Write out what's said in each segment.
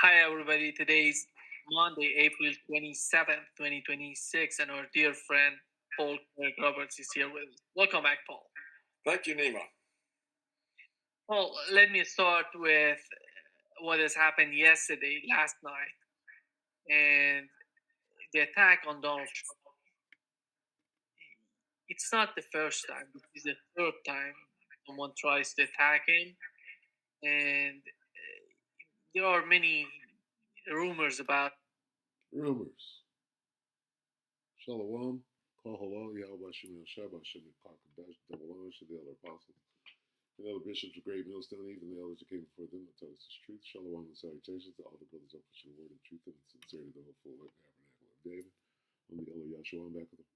Hi, everybody. Today's Monday, April 27th, 2026, and our dear friend Paul Craig Roberts is here with us. Welcome back, Paul. Thank you, Nima. Paul, let me start with what has happened yesterday, last night, and the attack on Donald Trump. It's not the first time, this is the third time someone tries to attack him, and there are many rumors about. Rumors. Shalom. Kahalo, Yahweh Shem Shabbat Shem Kakadash, Devalan, the other apostles, and other bishops of great millstone, even the elders that came before them that taught us the truth. Shalom and salutations to all the brothers of the word and truth and sincerity, the hopeful and tabernacle of David. I'm the elder Yahshua. I'm back with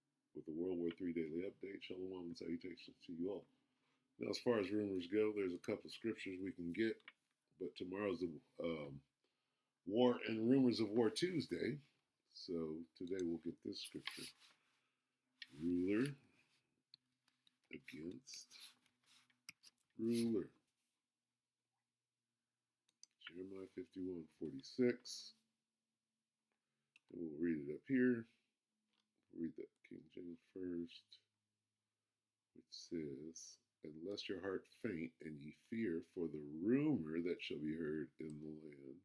the WW3 Daily update. Shalom and salutations to you all. Now, as far as rumors go, there's a couple of scriptures we can get, but tomorrow's the War and Rumors of War Tuesday. So today we'll get this scripture. Ruler against ruler. Jeremiah 51:46. And we'll read it up here. We'll read the King James first, which says, "Unless your heart faint and ye fear for the rumor that shall be heard in the land,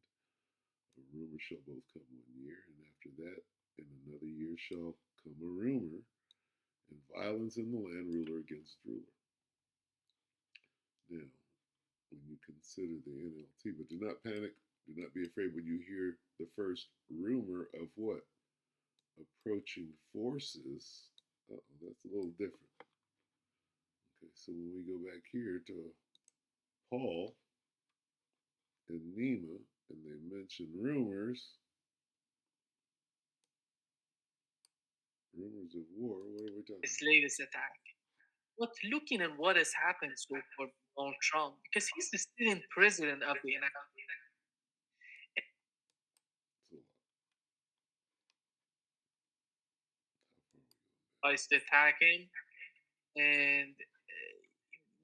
a rumor shall both come 1 year, and after that in another year shall come a rumor, and violence in the land, ruler against ruler." Now, when you consider the NLT, but do not panic, do not be afraid when you hear the first rumor of what? Approaching forces. That's a little different. Okay, so when we go back here to Paul and Nima, and they mention rumors of war, what are we talking This about? latest attack. But looking at what has happened so far with Donald Trump, because he's the sitting president of the United It's a lot. States to attack him, and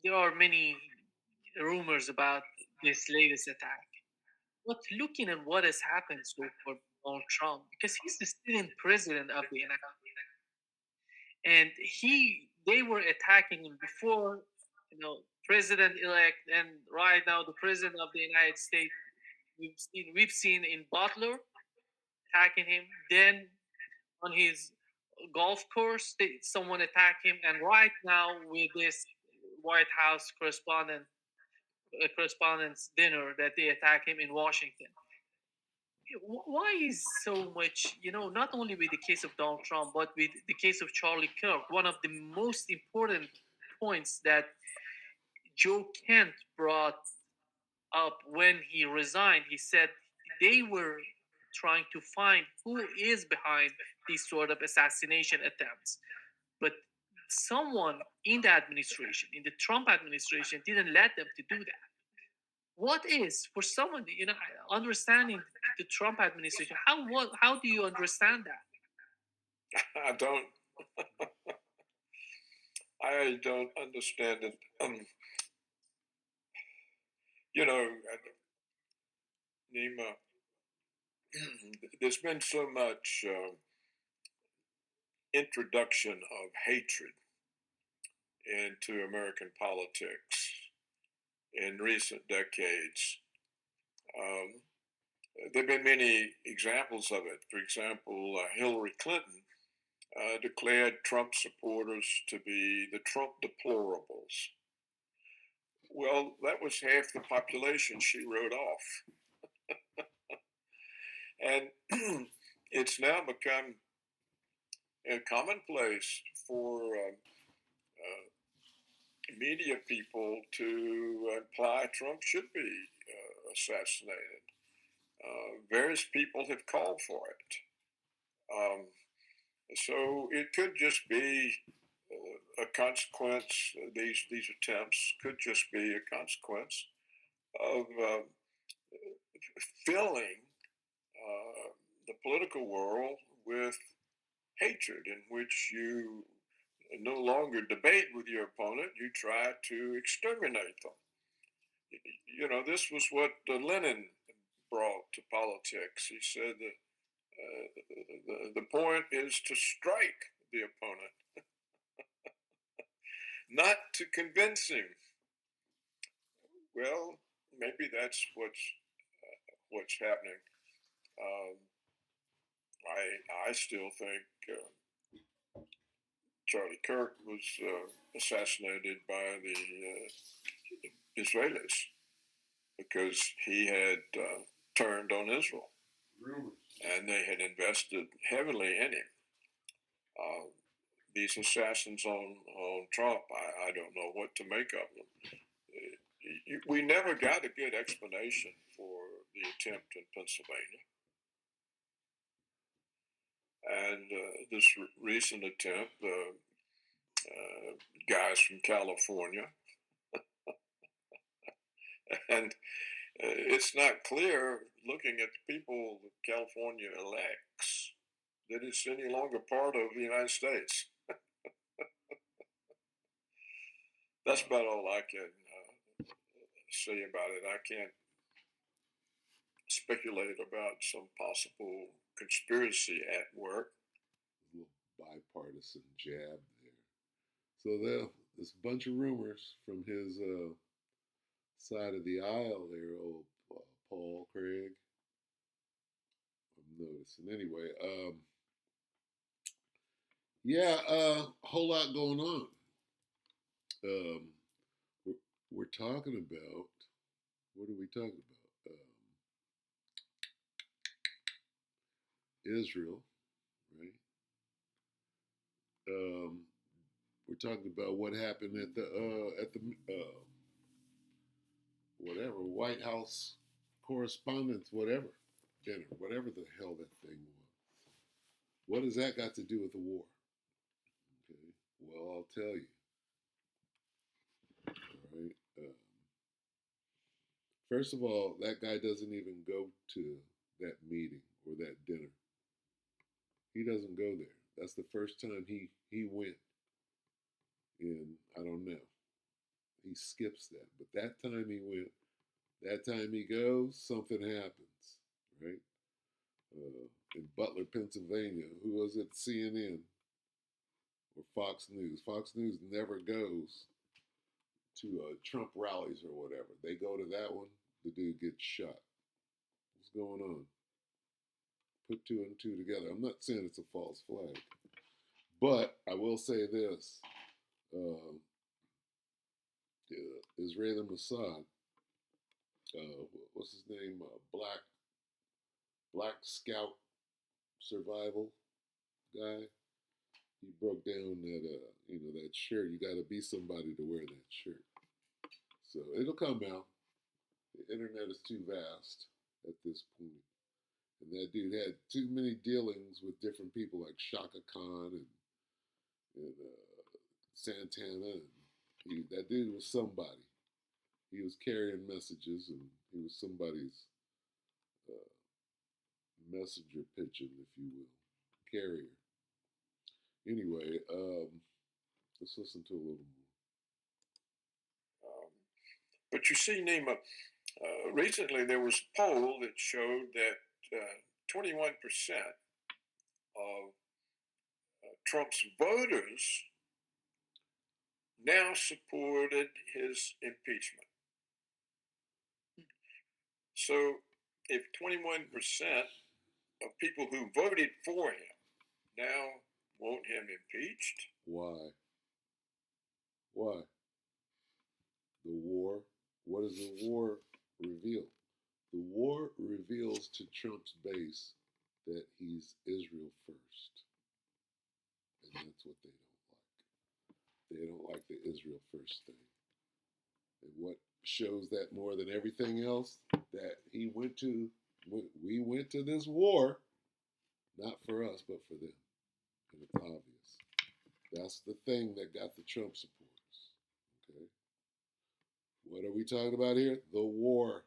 there are many rumors about this latest attack. But looking at what has happened so far with Donald Trump, because he's the sitting president of the United States, and they were attacking him before, president elect, and right now the president of the United States. We've seen in Butler attacking him. Then on his golf course, someone attacked him, and right now with this White House correspondence dinner that they attack him in Washington. Why is so much? Not only with the case of Donald Trump, but with the case of Charlie Kirk, one of the most important points that Joe Kent brought up when he resigned. He said they were trying to find who is behind these sort of assassination attempts. But someone in the administration, in the Trump administration, didn't let them to do that. What is for someone, understanding the Trump administration? How do you understand that? I don't, I don't understand it. You know, Nima, there's been so much introduction of hatred into American politics in recent decades. Um, there have been many examples of it. For example, Hillary Clinton declared Trump supporters to be the Trump deplorables. Well, that was half the population she wrote off. And it's now become a commonplace for media people to imply Trump should be assassinated. Various people have called for it. Um, so it could just be a consequence. These attempts could just be a consequence of filling the political world with hatred, in which you no longer debate with your opponent, you try to exterminate them. This was what Lenin brought to politics. He said that the point is to strike the opponent, not to convince him. Well, maybe that's what's happening. Um, I still think Charlie Kirk was assassinated by the Israelis because he had turned on Israel. Rumors. And they had invested heavily in him. These assassins on Trump, I don't know what to make of them. We never got a good explanation for the attempt in Pennsylvania. And this recent attempt, guys from California, and it's not clear, looking at the people that California elects, that it's any longer part of the United States. That's about all I can say about it. I can't speculate about some possible conspiracy at work. A little bipartisan jab there. So there's a bunch of rumors from his side of the aisle there, old Paul Craig. I'm noticing. Anyway, yeah, a whole lot going on. Um, we're, we're talking about, what are we talking about? Israel, right? Um, we're talking about what happened at the whatever White House correspondence, whatever dinner, whatever the hell that thing was. What has that got to do with the war? Okay, well I'll tell you. All right. First of all, that guy doesn't even go to that meeting or that dinner. He doesn't go there. That's the first time he went in, I don't know. He skips that. But that time he went, that time he goes, something happens, right? In Butler, Pennsylvania, who was it, CNN or Fox News? Fox News never goes to Trump rallies or whatever. They go to that one, the dude gets shot. What's going on? Put two and two together. I'm not saying it's a false flag, but I will say this: Israeli Mossad, what's his name? Black Scout Survival guy. He broke down that that shirt. You got to be somebody to wear that shirt. So it'll come out. The internet is too vast at this point. And that dude had too many dealings with different people like Shaka Khan and Santana. And that dude was somebody. He was carrying messages, and he was somebody's uh, messenger pigeon, if you will, carrier. Anyway, let's listen to a little more. But you see, Nima, recently there was a poll that showed that 21% of Trump's voters now supported his impeachment. So if 21% of people who voted for him now want him impeached. Why? Why? The war. What does the war reveal? The war reveals to Trump's base that he's Israel first. And that's what they don't like. They don't like the Israel first thing. And what shows that more than everything else? That we went to this war, not for us, but for them. And it's obvious. That's the thing that got the Trump supporters. Okay. What are we talking about here? The war.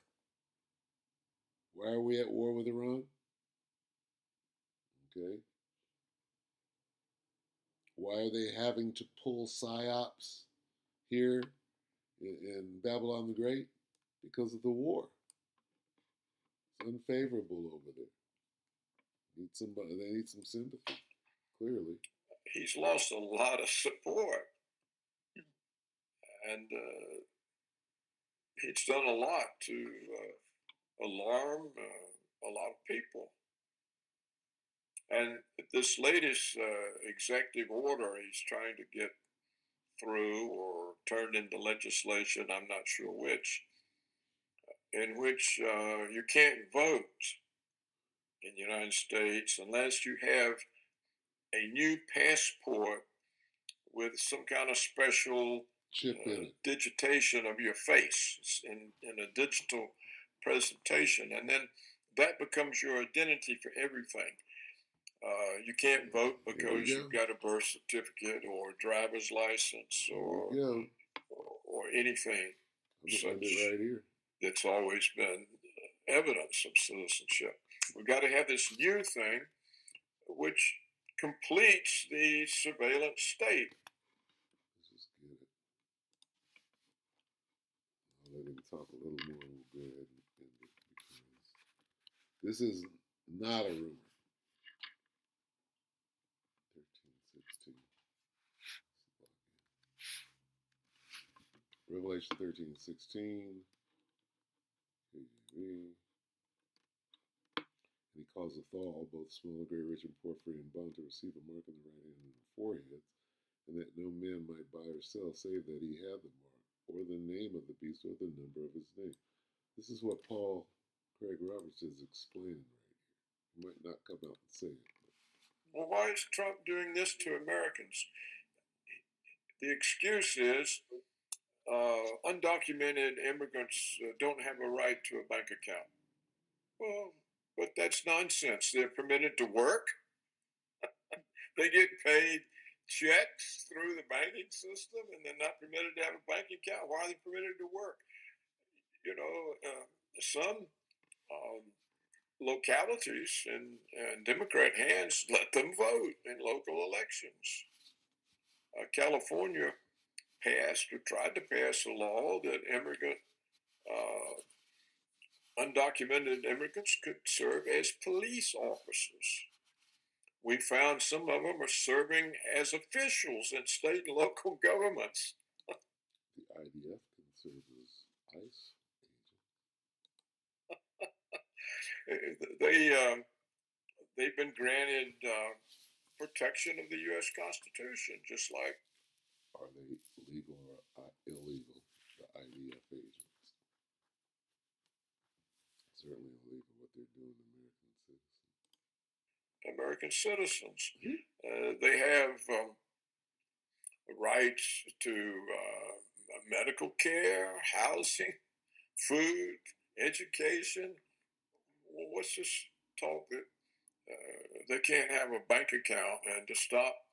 Why are we at war with Iran? Okay. Why are they having to pull psyops here in Babylon the Great? Because of the war. unfavorable over there. Need somebody. They need some sympathy. Clearly, He's lost a lot of support, and he's done a lot to alarm a lot of people. And this latest executive order he's trying to get through or turned into legislation, I'm not sure which, in which you can't vote in the United States unless you have a new passport with some kind of special chip in it. digitation of your face in a digital presentation. And then that becomes your identity for everything. You can't vote because you've got a birth certificate or a driver's license or anything such right here. That's always been evidence of citizenship. We've got to have this new thing which completes the surveillance state. Let's just get it. I'll let him talk a little more. We'll go ahead and end it because this is not a rumor. 13:16. Revelation 13:16. And he causeth all, both small, great, rich, and poor, free and bond, to receive a mark on the right hand and the foreheads, and that no man might buy or sell, save that he had the mark, or the name of the beast, or the number of his name. This is what Paul Craig Roberts is explaining right here. He might not come out and say it. Well, why is Trump doing this to Americans? The excuse is undocumented immigrants don't have a right to a bank account. Well, but that's nonsense. They're permitted to work. They get paid checks through the banking system, and they're not permitted to have a bank account. Why are they permitted to work? You know, some localities in Democrat hands let them vote in local elections. California passed or tried to pass a law that undocumented immigrants could serve as police officers. We found some of them are serving as officials in state and local governments. The IDF can serve as ICE agents. They've been granted protection of the U.S. Constitution, just like. Are they legal or illegal? The IDF agents. Certainly illegal what they're doing to American citizens. Mm-hmm. They have rights to medical care, housing, food, education. Well, what's this talk that they can't have a bank account, and to stop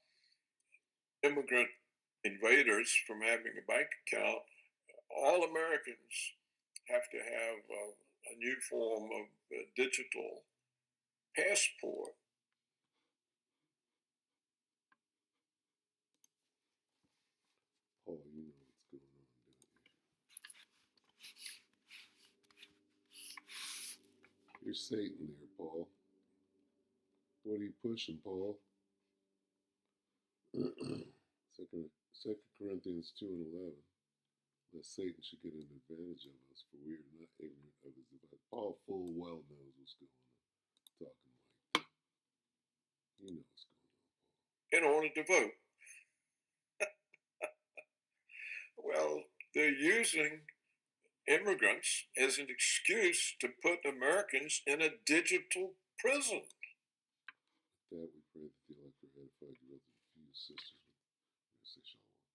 immigrant invaders from having a bank account, all Americans have to have a new form of digital passport. Paul, you know what's going on, don't you? You're Satan there, Paul. What are you pushing, Paul? Second Corinthians 2:11. Lest Satan should get an advantage of us, for we are not ignorant of his device. Paul full well knows what's going on. Talking like that. You know what's going on, Paul. In order to vote. Well, they're using immigrants as an excuse to put Americans in a digital prison. With that, we pray that the elect are edified, brothers and sisters.